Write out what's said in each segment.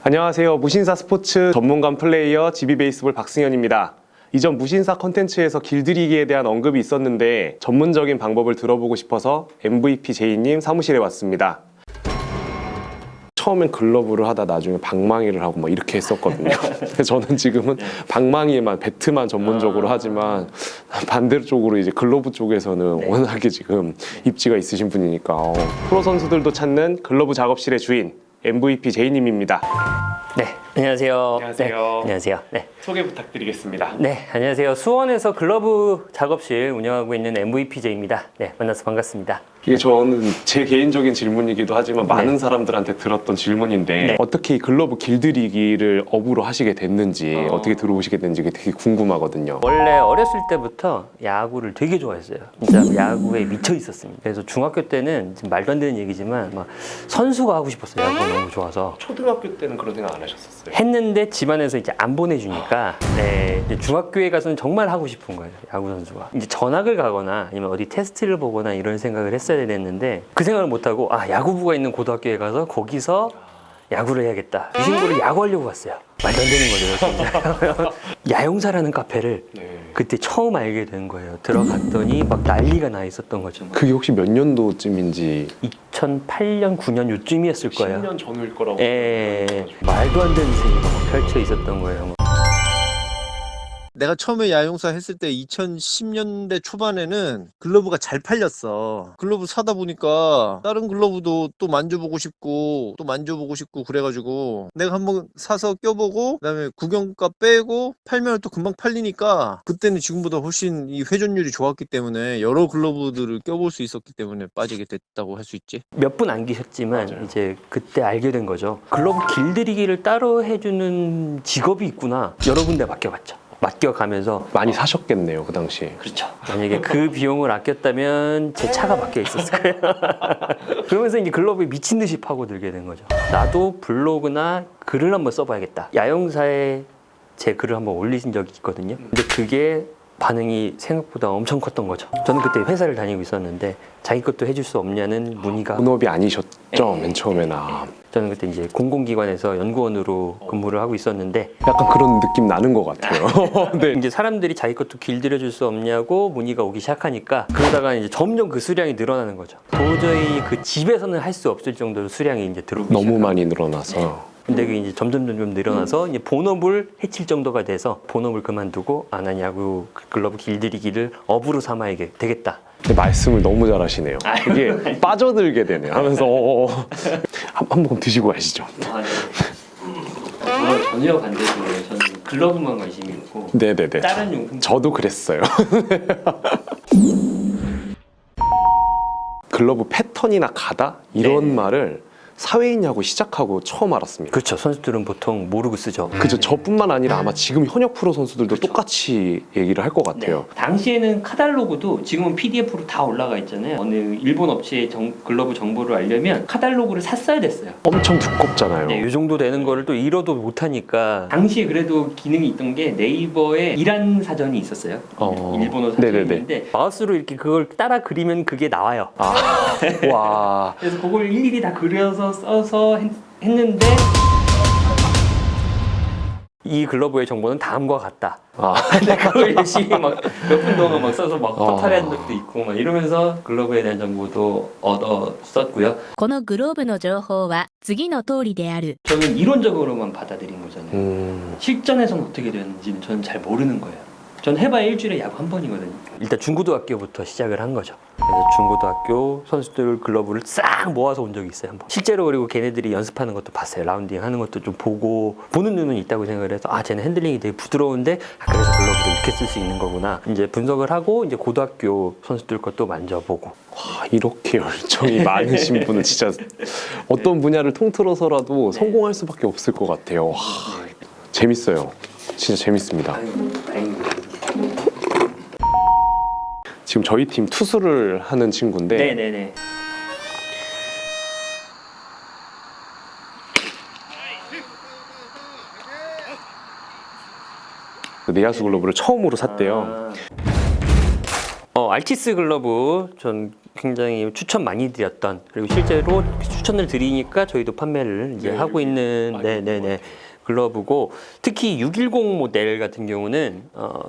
안녕하세요. 무신사 스포츠 전문감 플레이어 GB베이스볼 박승현입니다. 이전 무신사 컨텐츠에서 길들이기에 대한 언급이 있었는데 전문적인 방법을 들어보고 싶어서 MVP 제이님 사무실에 왔습니다. 처음엔 글러브를 하다 나중에 방망이를 하고 막 이렇게 했었거든요. 저는 지금은 방망이에만 배트만 전문적으로 하지만 반대쪽으로 이제 글러브 쪽에서는 워낙에 지금 입지가 있으신 분이니까 프로 선수들도 찾는 글러브 작업실의 주인 MVP 제이님입니다. 네, 안녕하세요. 안녕하세요. 네, 안녕하세요. 네. 소개 부탁드리겠습니다. 네, 안녕하세요. 수원에서 글러브 작업실 운영하고 있는 MVPJ입니다. 네, 만나서 반갑습니다. 이게 저는 제 개인적인 질문이기도 하지만 많은 사람들한테 들었던 질문인데 어떻게 이 글러브 길들이기를 업으로 하시게 됐는지 어떻게 들어오시게 됐는지 되게 궁금하거든요. 원래 어렸을 때부터 야구를 되게 좋아했어요. 진짜 야구에 미쳐 있었습니다. 그래서 중학교 때는 지금 말도 안 되는 얘기지만 막 선수가 하고 싶었어요. 야구가 너무 좋아서. 초등학교 때는 그런 생각 안 하셨었어요? 했는데 집안에서 이제 안 보내주니까 이제 중학교에 가서는 정말 하고 싶은 거예요. 야구 선수가. 이제 전학을 가거나 아니면 어디 테스트를 보거나 이런 생각을 했어야 됐는데 그 생각을 못하고 야구부가 있는 고등학교에 가서 거기서 야구를 해야겠다. 이 친구를 야구하려고 갔어요. 말도 안 되는 거죠. 야용사라는 카페를 그때 처음 알게 된 거예요. 들어갔더니 막 난리가 나 있었던 거죠. 그게 혹시 몇 년도쯤인지 2008년, 9년 요쯤이었을 거예요. 10년 전일 거라고. 말도 안 되는 세계가 막 펼쳐 있었던 거예요. 내가 처음에 야용사 했을 때 2010년대 초반에는 글러브가 잘 팔렸어. 글러브 사다 보니까 다른 글러브도 또 만져보고 싶고 그래가지고 내가 한번 사서 껴보고 그다음에 구경가 빼고 팔면 또 금방 팔리니까 그때는 지금보다 훨씬 이 회전율이 좋았기 때문에 여러 글러브들을 껴볼 수 있었기 때문에 빠지게 됐다고 할 수 있지. 몇 분 안 계셨지만 맞아요. 이제 그때 알게 된 거죠. 글러브 길들이기를 따로 해주는 직업이 있구나. 여러 군데 맡겨봤죠. 맡겨가면서 많이 사셨겠네요, 그 당시에. 그렇죠. 만약에 그 비용을 아꼈다면 제 차가 막혀 있었을 거예요. 그러면서 이제 글러브에 미친 듯이 파고들게 된 거죠. 나도 블로그나 글을 한번 써봐야겠다. 야영사에 제 글을 한번 올리신 적이 있거든요. 근데 그게 반응이 생각보다 엄청 컸던 거죠. 저는 그때 회사를 다니고 있었는데 자기 것도 해줄 수 없냐는 문의가. 본업이 아니셨죠, 맨 처음에는. 저는 그때 이제 공공기관에서 연구원으로 근무를 하고 있었는데 약간 그런 느낌 나는 것 같아요. 네. 이제 사람들이 자기 것도 길들여줄 수 없냐고 문의가 오기 시작하니까 그러다가 이제 점점 그 수량이 늘어나는 거죠. 도저히 그 집에서는 할 수 없을 정도로 수량이 이제 들어오기 너무 시작하고. 많이 늘어나서. 근데 그게 이제 점점 늘어나서 이제 본업을 해칠 정도가 돼서 본업을 그만두고 난 야구 글러브 길들이기를 업으로 삼아야 되겠다. 근데 말씀을 너무 잘하시네요. 이게 빠져들게 되네요. 하면서 한 모금 드시고 가시죠. 저는 전혀 반대고요. 저는 글러브만 관심이 있고 네네네. 다른 용품 저도 그랬어요. 글러브 패턴이나 가다 이런 말을 사회인 야구 시작하고 처음 알았습니다. 그렇죠. 선수들은 보통 모르고 쓰죠. 그죠. 저뿐만 아니라 아마 지금 현역 프로 선수들도 똑같이 얘기를 할 것 같아요. 당시에는 카탈로그도 지금은 PDF로 다 올라가 있잖아요. 어느 일본 업체의 글러브 정보를 알려면 카탈로그를 샀어야 됐어요. 엄청 두껍잖아요. 이 정도 되는 거를 또 잃어도 못하니까 당시에 그래도 기능이 있던 게 네이버에 이란 사전이 있었어요. 일본어 사전이 네네네. 있는데 마우스로 이렇게 그걸 따라 그리면 그게 나와요. 와. 그래서 그걸 일일이 다 그려서 써서 했는데 이 글러브의 정보는 다음과 같다. 근데 그걸 열심히 막 몇 분 동안 막 써서 막 허탈한 적도 있고 막 이러면서 글러브에 대한 정보도 얻어 썼고요. このグローブの情報は次の通りである。 저는 이론적으로만 받아들인 거잖아요. 실전에서는 어떻게 되는지는 저는 잘 모르는 거예요. 전 해봐야 일주일에 야구 한 번이거든요. 일단 중고등학교부터 시작을 한 거죠. 그래서 중고등학교 선수들 글러브를 싹 모아서 온 적이 있어요. 한번. 실제로 그리고 걔네들이 연습하는 것도 봤어요. 라운딩 하는 것도 좀 보고 보는 눈은 있다고 생각을 해서 쟤는 핸들링이 되게 부드러운데 그래서 글러브를 이렇게 쓸 수 있는 거구나. 이제 분석을 하고 이제 고등학교 선수들 것도 만져보고. 와, 이렇게 열정이 많으신 분은 진짜 어떤 분야를 통틀어서라도 성공할 수밖에 없을 것 같아요. 와, 재밌어요. 진짜 재밌습니다. 지금 저희 팀 투수를 하는 친구인데 네네네. 내야수 글러브를 처음으로 샀대요. 알티스 글러브 전 굉장히 추천 많이 드렸던, 그리고 실제로 추천을 드리니까 저희도 판매를 이제 네, 하고 있는 많이 네네네 글러브고, 특히 610 모델 같은 경우는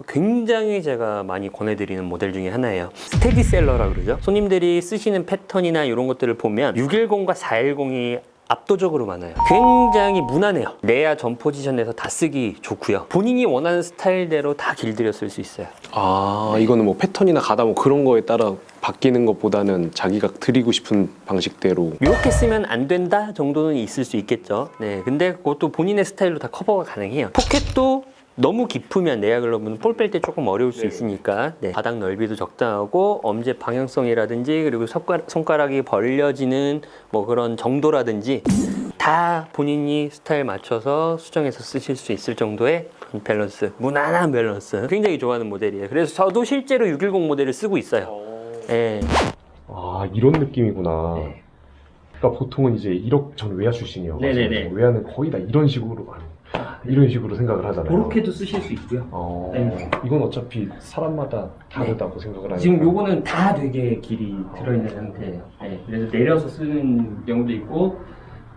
굉장히 제가 많이 권해드리는 모델 중에 하나예요. 스테디셀러라 그러죠. 손님들이 쓰시는 패턴이나 이런 것들을 보면 610과 410이 압도적으로 많아요. 굉장히 무난해요. 레아 전 포지션에서 다 쓰기 좋고요. 본인이 원하는 스타일대로 다 길들여 쓸 수 있어요. 아, 이거는 뭐 패턴이나 가다 뭐 그런 거에 따라 바뀌는 것보다는 자기가 드리고 싶은 방식대로. 이렇게 쓰면 안 된다 정도는 있을 수 있겠죠. 네, 근데 그것도 본인의 스타일로 다 커버가 가능해요. 포켓도 너무 깊으면 레아 글러브는 볼 뺄 때 조금 어려울 수 있으니까, 네, 바닥 넓이도 적당하고 엄지 방향성이라든지, 그리고 손가락이 벌려지는 뭐 그런 정도라든지 다 본인이 스타일 맞춰서 수정해서 쓰실 수 있을 정도의 그런 밸런스, 무난한 밸런스, 굉장히 좋아하는 모델이에요. 그래서 저도 실제로 610 모델을 쓰고 있어요. 네. 아, 이런 느낌이구나. 그러니까 보통은 이제 저는 외야 출신이어가지고 네네네. 외야는 거의 다 이런 식으로 이런 식으로 생각을 하잖아요. 그렇게도 쓰실 수 있고요. 네. 이건 어차피 사람마다 다르다고 생각을 하니까. 지금 요거는 다 되게 길이 들어있는 상태예요. 네. 그래서 내려서 쓰는 경우도 있고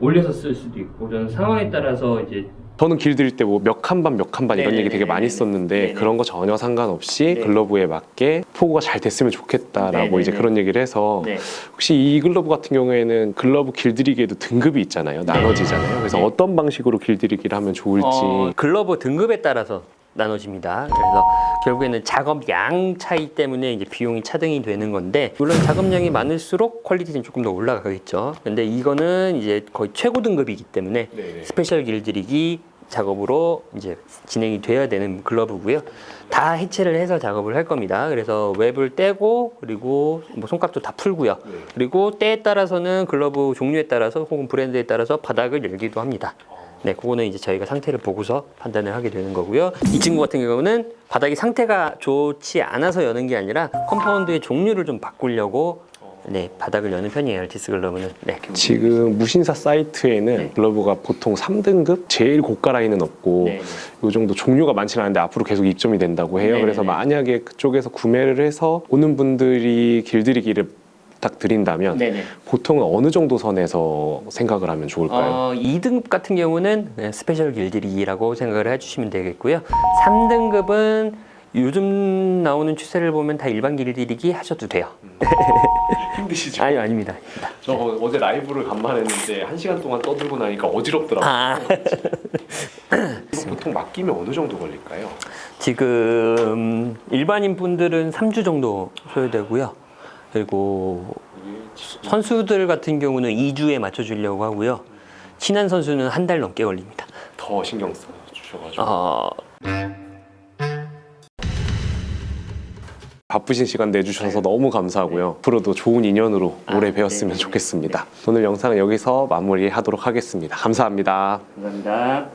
올려서 쓸 수도 있고, 저는 상황에 따라서 이제 저는 길들일 때 뭐 몇 칸 반 몇 칸 반 이런 네네네. 얘기 되게 많이 썼는데 네네. 그런 거 전혀 상관없이 네. 글러브에 맞게 포구가 잘 됐으면 좋겠다라고 네네네. 이제 그런 얘기를 해서 네. 혹시 이 글러브 같은 경우에는 글러브 길들이기에도 등급이 있잖아요. 나눠지잖아요. 그래서 네. 어떤 방식으로 길들이기를 하면 좋을지. 글러브 등급에 따라서 나눠집니다. 그래서 결국에는 작업 양 차이 때문에 이제 비용이 차등이 되는 건데, 물론 작업량이 많을수록 퀄리티는 조금 더 올라가겠죠. 근데 이거는 이제 거의 최고 등급이기 때문에 네네. 스페셜 길들이기 작업으로 이제 진행이 돼야 되는 글러브고요. 다 해체를 해서 작업을 할 겁니다. 그래서 웹을 떼고, 그리고 뭐 손깍도 다 풀고요. 그리고 때에 따라서는 글러브 종류에 따라서 혹은 브랜드에 따라서 바닥을 열기도 합니다. 네, 그거는 이제 저희가 상태를 보고서 판단을 하게 되는 거고요. 이 친구 같은 경우는 바닥이 상태가 좋지 않아서 여는 게 아니라 컴파운드의 종류를 좀 바꾸려고, 네, 바닥을 여는 편이에요. 알티스 글러브는. 네. 지금 무신사 사이트에는 네. 글러브가 보통 3등급 제일 고가 라인은 없고 네. 요 정도 종류가 많지는 않은데 앞으로 계속 입점이 된다고 해요. 네네네. 그래서 만약에 그쪽에서 구매를 해서 오는 분들이 길들이기를 부탁드린다면 네네. 보통은 어느 정도 선에서 생각을 하면 좋을까요? 2등급 같은 경우는 스페셜 길들이기라고 생각을 해주시면 되겠고요. 3등급은 요즘 나오는 추세를 보면 다 일반 길들이기 하셔도 돼요. 힘드시죠? 아니요, 아닙니다. 저 어제 라이브를 간만에 했는데 1시간 동안 떠들고 나니까 어지럽더라고요. 아, 보통 맡기면 어느 정도 걸릴까요? 지금 일반인 분들은 3주 정도 소요되고요. 그리고 선수들 같은 경우는 2주에 맞춰주려고 하고요. 친한 선수는 한 달 넘게 걸립니다. 더 신경 써주셔가지고 바쁘신 시간 내주셔서 너무 감사하고요. 앞으로도 좋은 인연으로 오래 배웠으면 네네네. 좋겠습니다. 오늘 영상은 여기서 마무리하도록 하겠습니다. 감사합니다. 감사합니다.